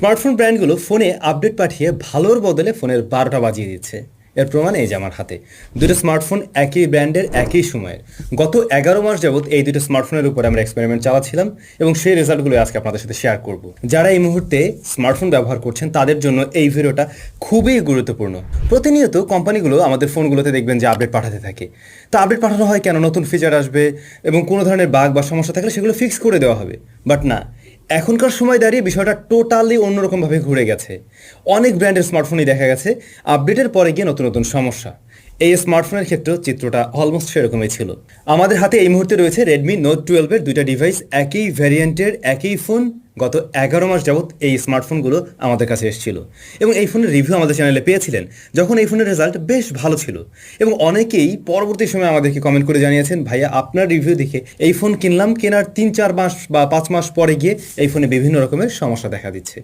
Smartphone ব্র্যান্ডগুলো ফোনে update পাঠিয়ে ভালোর বদলে ফোনের 12টা বাজিয়ে দিচ্ছে। এর প্রমাণ এই যে আমার হাতে দুটো স্মার্টফোন একই ব্র্যান্ডের একই সময়ের। গত 11 মাস যাবত এই দুটো স্মার্টফোনের উপরে আমরা এক্সপেরিমেন্ট চালাচ্ছিলাম এবং সেই রেজাল্টগুলো আজকে আপনাদের সাথে শেয়ার করব। যারা এই মুহূর্তে স্মার্টফোন ব্যবহার করছেন তাদের জন্য এই ভিডিওটা খুবই গুরুত্বপূর্ণ। প্রতিনিয়ত কোম্পানিগুলো আমাদের ফোনগুলোতে দেখবেন যে আপডেট পাঠাতে থাকে। তা আপডেট পাঠানো হয় কেন? নতুন ফিচার আসবে এবং কোনো ধরনের বাগ বা সমস্যা থাকলে সেগুলো ফিক্স করে দেওয়া হবে। বাট না, এখনকার সময় দাঁড়িয়ে বিষয়টা টোটালি অন্যরকমভাবে ঘুরে গেছে। অনেক ব্র্যান্ডের স্মার্টফোনই দেখা গেছে আপডেটের পরে গিয়ে নতুন নতুন সমস্যা। এই স্মার্টফোনের ক্ষেত্রেও চিত্রটা অলমোস্ট সেরকমই ছিল। আমাদের হাতে এই মুহূর্তে রয়েছে রেডমি নোট 12-এর দুইটা ডিভাইস, একই ভ্যারিয়েন্টের একই ফোন। গত 11 মাস যাবত এই স্মার্টফোনগুলো আমাদের কাছে এসেছিল এবং এই ফোনের রিভিউ আমাদের চ্যানেলে পেয়েছিলেন যখন এই ফোনের রেজাল্ট বেশ ভালো ছিল। এবং অনেকেই পরবর্তী সময় আমাদেরকে কমেন্ট করে জানিয়েছেন, ভাইয়া আপনার রিভিউ দেখে এই ফোন কিনলাম, কেনার 3-4 মাস বা 5 মাস পরে গিয়ে এই ফোনে বিভিন্ন রকমের সমস্যা দেখা দিচ্ছে।